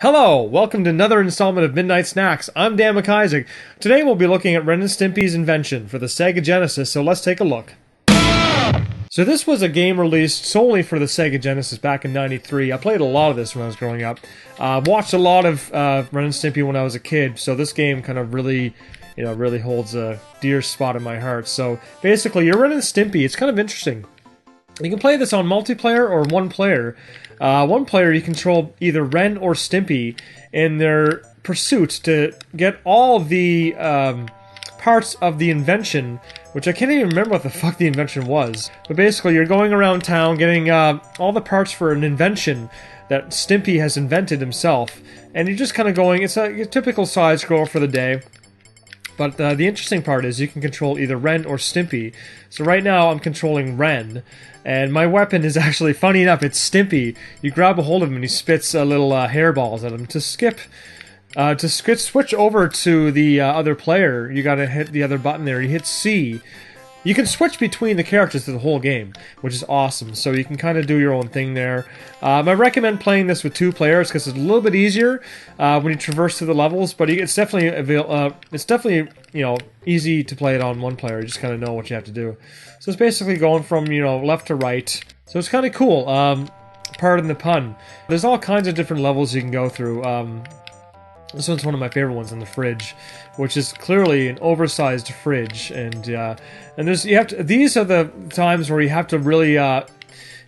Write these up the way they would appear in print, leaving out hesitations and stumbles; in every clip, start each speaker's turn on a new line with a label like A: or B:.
A: Hello, welcome to another installment of Midnight Snacks. I'm Dan McIsaac. Today we'll be looking at Ren Stimpy's Invention for the Sega Genesis, so let's take a look. So this was a game released solely for the Sega Genesis back in '93. I played a lot of this when I was growing up. Watched a lot of Ren and Stimpy when I was a kid, so this game kind of really holds a dear spot in my heart. So basically, you're Ren and Stimpy. It's kind of interesting. You can play this on multiplayer or one player. One player, you control either Ren or Stimpy in their pursuit to get all the parts of the invention, which I can't even remember what the fuck the invention was. But basically, you're going around town getting all the parts for an invention that Stimpy has invented himself. And you're just kind of going, it's a typical side scroll for the day. But the interesting part is you can control either Ren or Stimpy. So right now I'm controlling Ren, and my weapon is actually, funny enough, it's Stimpy. You grab a hold of him and he spits little hairballs at him. To switch over to the other player, you gotta hit the other button there. You hit C. You can switch between the characters through the whole game, which is awesome. So you can kind of do your own thing there. I recommend playing this with two players because it's a little bit easier when you traverse through the levels. But it's definitely easy to play it on one player. You just kind of know what you have to do. So it's basically going from left to right. So it's kind of cool. Pardon the pun. There's all kinds of different levels you can go through. This one's one of my favorite ones in the fridge, which is clearly an oversized fridge, and these are the times where you have to really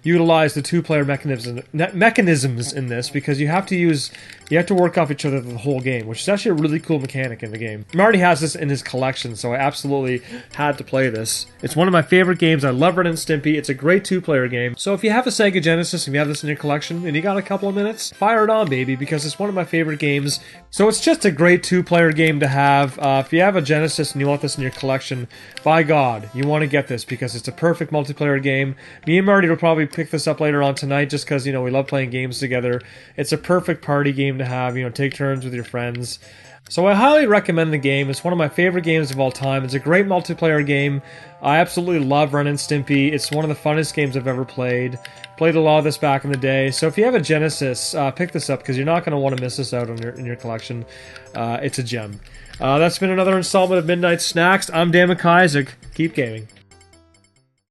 A: utilize the two-player mechanisms in this, because you have to work off each other the whole game, which is actually a really cool mechanic in the game. Marty has this in his collection, so I absolutely had to play this. It's one of my favorite games. I love Ren and Stimpy. It's a great two-player game. So if you have a Sega Genesis and you have this in your collection and you got a couple of minutes, fire it on, baby, because it's one of my favorite games. So it's just a great two-player game to have. If you have a Genesis and you want this in your collection, by God, you want to get this because it's a perfect multiplayer game. Me and Marty will probably pick this up later on tonight just because, we love playing games together. It's a perfect party game to have, take turns with your friends. So I highly recommend the game. It's one of my favorite games of all time. It's a great multiplayer game. I absolutely love Ren and Stimpy. It's one of the funnest games I've ever played. Played a lot of this back in the day. So if you have a Genesis, pick this up because you're not going to want to miss this out in your collection. It's a gem. That's been another installment of Midnight Snacks. I'm Dan McIsaac. Keep gaming.